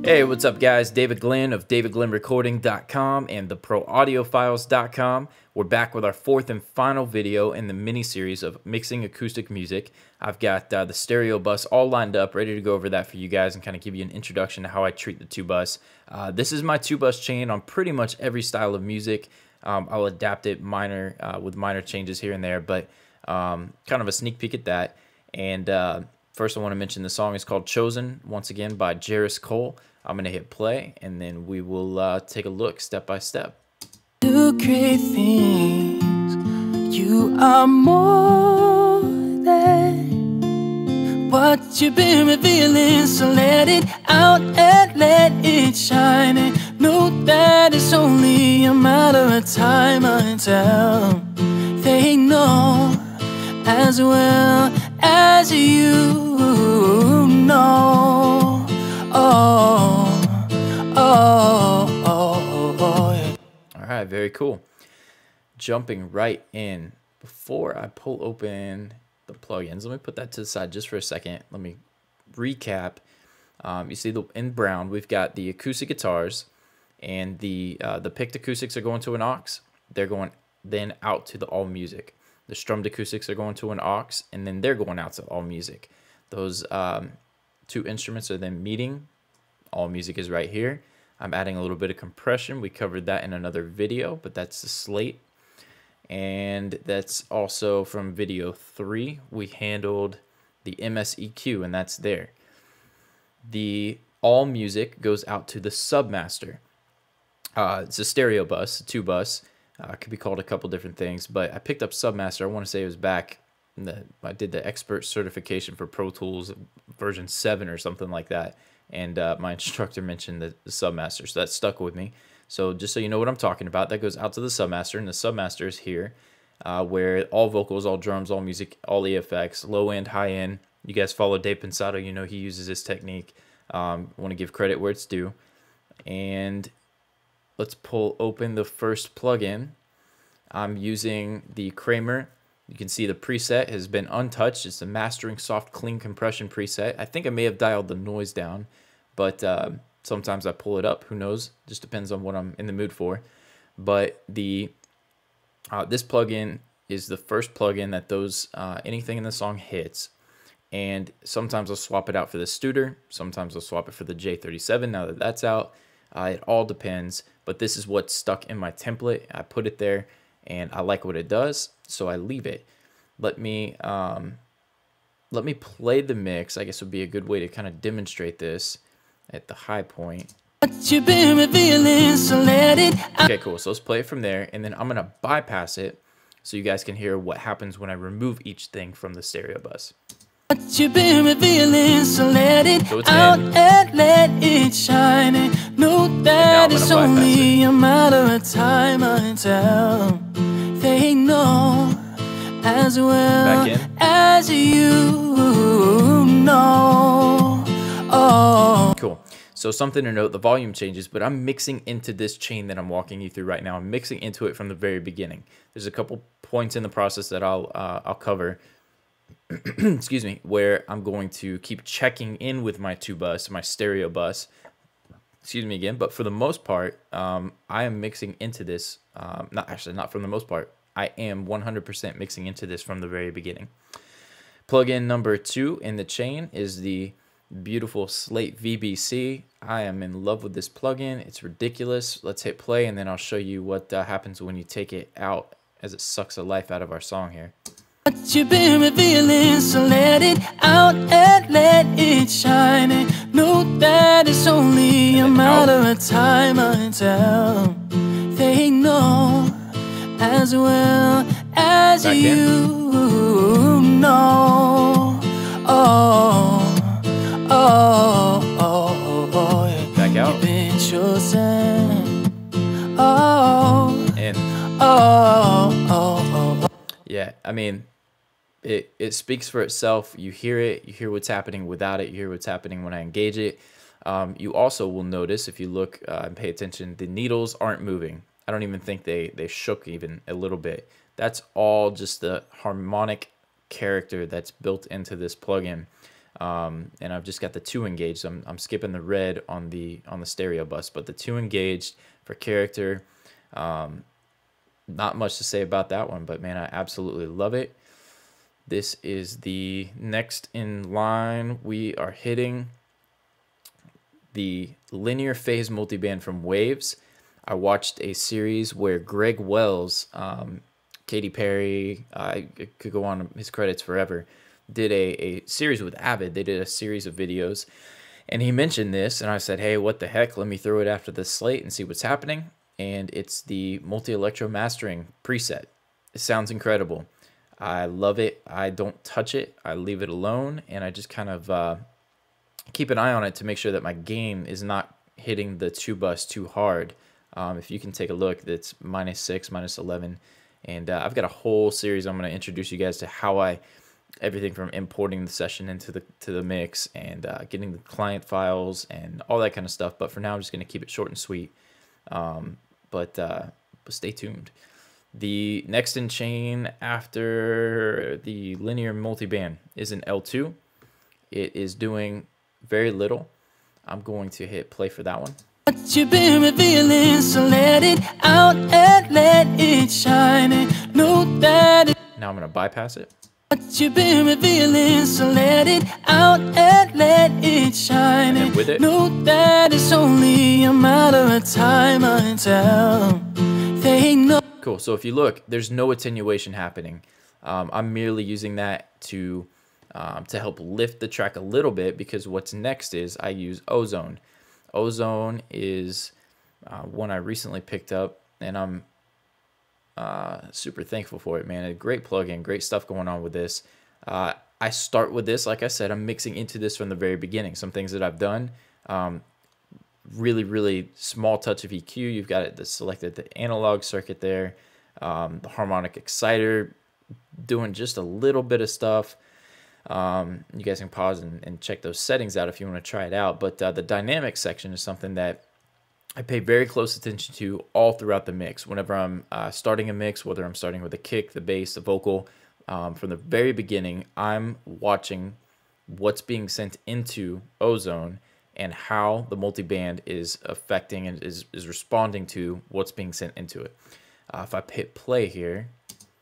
Hey, what's up guys? David Glenn of davidglennrecording.com and theproaudiofiles.com. We're back with our fourth and final video in the mini-series of mixing acoustic music. I've got the stereo bus all lined up, ready to go over that for you guys and kind of give you an introduction to how I treat the two bus. This is my two bus chain on pretty much every style of music. I'll adapt it with minor changes here and there, but kind of a sneak peek at that. And first I want to mention the song is called Chosen, once again by Jairus Cole. I'm going to hit play, and then we will take a look step by step. Do great things. You are more than what you've been revealing. So let it out and let it shine. And know that it's only a matter of time until they know as well as you know. Yeah. All right, very cool. Jumping right in. Before I pull open the plugins, let me put that to the side just for a second. Let me recap. You see in brown, we've got the acoustic guitars, and the picked acoustics are going to an aux. They're going then out to the all music. The strummed acoustics are going to an aux, and then they're going out to all music. Those two instruments are then meeting. All music is right here. I'm adding a little bit of compression. We covered that in another video, but that's the Slate. And that's also from video 3. We handled the MSEQ, and that's there. The all music goes out to the submaster. It's a stereo bus, a two bus. It could be called a couple different things, but I picked up submaster. I want to say it was back I did the expert certification for Pro Tools version 7 or something like that, and my instructor mentioned the submaster, so that stuck with me. So just so you know what I'm talking about, that goes out to the submaster, and the submaster is here, where all vocals, all drums, all music, all EFX, low end, high end. You guys follow Dave Pensado, you know he uses this technique. Want to give credit where it's due. And let's pull open the first plugin. I'm using the Kramer. You can see the preset has been untouched. It's the mastering soft clean compression preset. I think I may have dialed the noise down, but sometimes I pull it up. Who knows? Just depends on what I'm in the mood for. But this plugin is the first plugin that anything in the song hits. And sometimes I'll swap it out for the Studer. Sometimes I'll swap it for the J37 now that that's out. It all depends. But this is what's stuck in my template. I put it there, and I like what it does, so I leave it. Let me play the mix. I guess would be a good way to kind of demonstrate this at the high point. You've been revealing, so let it out. Okay, cool. So let's play it from there, and then I'm gonna bypass it so you guys can hear what happens when I remove each thing from the stereo bus. You've been revealing, so let it So out and let it shine. And know that it's only a matter of time until they know as well as you know. Cool. So something to note, the volume changes, but I'm mixing into this chain that I'm walking you through right now. I'm mixing into it from the very beginning. There's a couple points in the process that I'll cover. Excuse me, where I'm going to keep checking in with my two bus, my stereo bus. Excuse me again, but for the most part, I am mixing into this. Not for the most part. I am 100% mixing into this from the very beginning. Plugin number 2 in the chain is the beautiful Slate VBC. I am in love with this plugin. It's ridiculous. Let's hit play, and then I'll show you what happens when you take it out, as it sucks the life out of our song here. You've been revealing, so let it out and let it shine. And know that it's only a matter of time until they know as well as you know. Yeah. Back out. You've been chosen. And yeah, I mean, it speaks for itself. You hear it, you hear what's happening without it, you hear what's happening when I engage it. You also will notice, if you look and pay attention, the needles aren't moving. I don't even think they shook even a little bit. That's all just the harmonic character that's built into this plugin. and I've just got the 2 engaged. I'm skipping the red on the stereo bus, but the 2 engaged for character. Not much to say about that one, but man, I absolutely love it. This is the next in line. We are hitting the linear phase multiband from WEISS. I watched a series where Greg Wells, Katy Perry, I could go on his credits forever, did a series with Avid. They did a series of videos, and he mentioned this, and I said, hey, what the heck? Let me throw it after the Slate and see what's happening. And it's the multi-electro mastering preset. It sounds incredible. I love it. I don't touch it. I leave it alone, and I just kind of keep an eye on it to make sure that my gain is not hitting the 2 bus too hard. If you can take a look, that's -6, -11, and I've got a whole series. I'm going to introduce you guys to how everything from importing the session into the mix and getting the client files and all that kind of stuff. But for now, I'm just going to keep it short and sweet. But stay tuned. The next in chain after the linear multiband is an L2. It is doing very little. I'm going to hit play for that one. What you've been revealing, so let it out and let it shine. And know that now I'm going to bypass it. What you've been revealing, so let it out and let it shine. And then with it, know that it's only a matter of time until they know. Cool. So if you look, there's no attenuation happening. I'm merely using that to help lift the track a little bit, because what's next is I use Ozone. Ozone is one I recently picked up, and I'm super thankful for it, man. A great plugin, great stuff going on with this. I start with this, like I said, I'm mixing into this from the very beginning. Some things that I've done, really small touch of EQ. You've got it selected the analog circuit there, the harmonic exciter, doing just a little bit of stuff. You guys can pause and check those settings out if you want to try it out. But the dynamic section is something that I pay very close attention to all throughout the mix. Whenever I'm starting a mix, whether I'm starting with a kick, the bass, the vocal, from the very beginning, I'm watching what's being sent into Ozone and how the multiband is affecting and is responding to what's being sent into it. If I hit play here,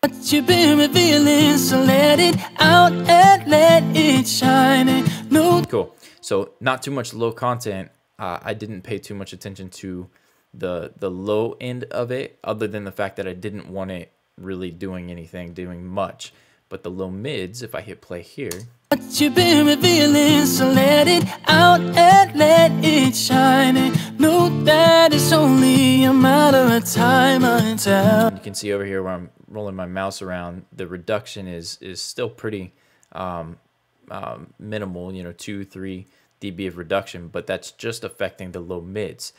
what you've been revealing, so let it out and let it shine. And know. Cool. So not too much low content. I didn't pay too much attention to the low end of it, other than the fact that I didn't want it really doing much. But the low mids, if I hit play here, what you've been revealing, so let it out and let it shine. And know that it's only a matter of time until. You can see over here where I'm rolling my mouse around, the reduction is still pretty minimal, 2-3 dB of reduction, but that's just affecting the low mids.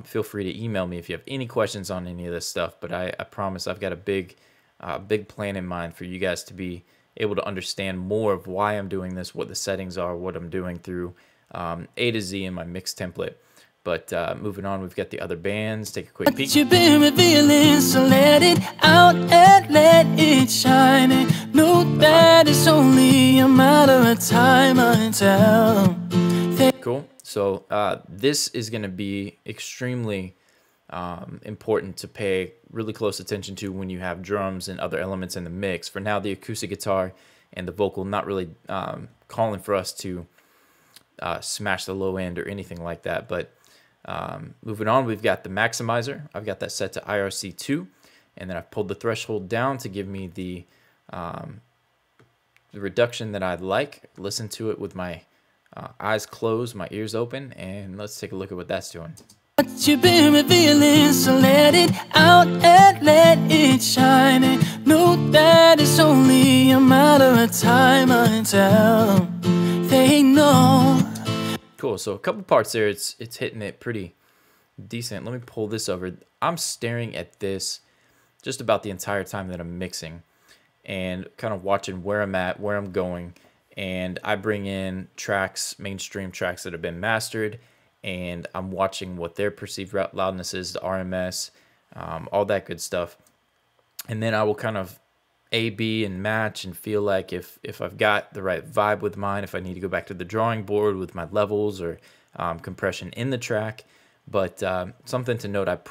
Feel free to email me if you have any questions on any of this stuff, but I promise I've got a big plan in mind for you guys to be able to understand more of why I'm doing this, what the settings are, what I'm doing through A to Z in my mix template. But moving on, we've got the other bands. Take a quick peek. What you've been revealing, so let it out and let it shine. And know that it's only a matter of time until. Cool. So this is going to be extremely important to pay really close attention to when you have drums and other elements in the mix. For now, the acoustic guitar and the vocal not really calling for us to smash the low end or anything like that. But moving on, we've got the maximizer. I've got that set to IRC2, and then I've pulled the threshold down to give me the reduction that I'd like. Listen to it with my eyes closed, my ears open, and let's take a look at what that's doing. What you've been revealing, so let it out and let it shine. And know that it's only a matter of time until they know. Cool. So a couple parts there, it's hitting it pretty decent. Let me pull this over. I'm staring at this just about the entire time that I'm mixing and kind of watching where I'm at, where I'm going. And I bring in tracks, mainstream tracks that have been mastered, and I'm watching what their perceived loudness is, the RMS, all that good stuff. And then I will kind of A, B, and match and feel like if I've got the right vibe with mine, if I need to go back to the drawing board with my levels or compression in the track. But something to note, I'd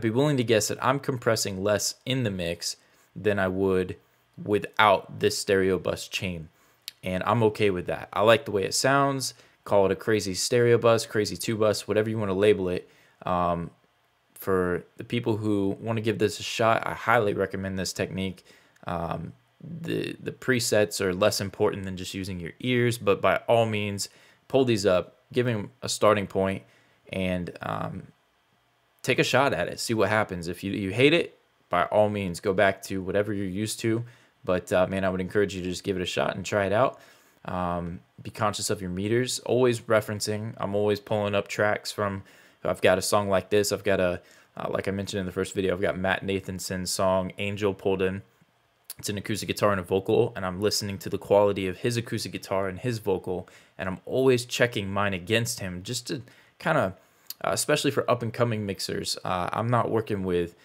be willing to guess that I'm compressing less in the mix than I would without this stereo bus chain. And I'm okay with that. I like the way it sounds. Call it a crazy stereo bus, crazy two bus, whatever you want to label it. For the people who want to give this a shot, I highly recommend this technique. The presets are less important than just using your ears, but by all means, pull these up, give them a starting point, and take a shot at it. See what happens. If you hate it, by all means, go back to whatever you're used to. But man, I would encourage you to just give it a shot and try it out. Be conscious of your meters. Always referencing. I'm always pulling up tracks from. I've got a song like this. I've got like I mentioned in the first video, I've got Matt Nathanson's song Angel pulled in. It's an acoustic guitar and a vocal, and I'm listening to the quality of his acoustic guitar and his vocal, and I'm always checking mine against him just to kind of, especially for up-and-coming mixers. I'm not working with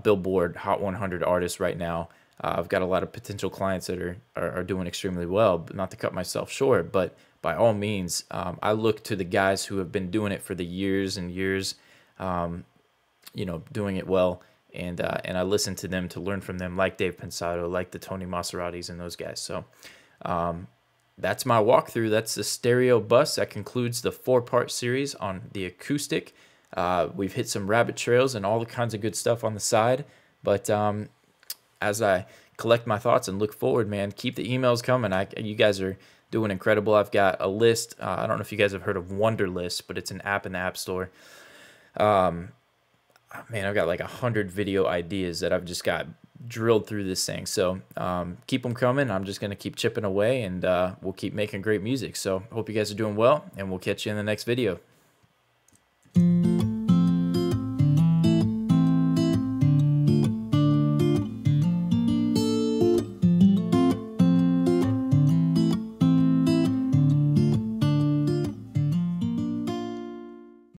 Billboard Hot 100 artists right now. I've got a lot of potential clients that are doing extremely well, but not to cut myself short, but by all means, I look to the guys who have been doing it for the years and years, doing it well, and I listen to them to learn from them, like Dave Pensado, like the Tony Maseratis and those guys. So that's my walkthrough. That's the stereo bus. That concludes the 4-part series on the acoustic. We've hit some rabbit trails and all the kinds of good stuff on the side, but as I collect my thoughts and look forward, man, keep the emails coming. You guys are doing incredible. I've got a list. I don't know if you guys have heard of Wunderlist, but it's an app in the App Store. Man, I've got like 100 video ideas that I've just got drilled through this thing. So keep them coming. I'm just going to keep chipping away, and we'll keep making great music. So hope you guys are doing well, and we'll catch you in the next video.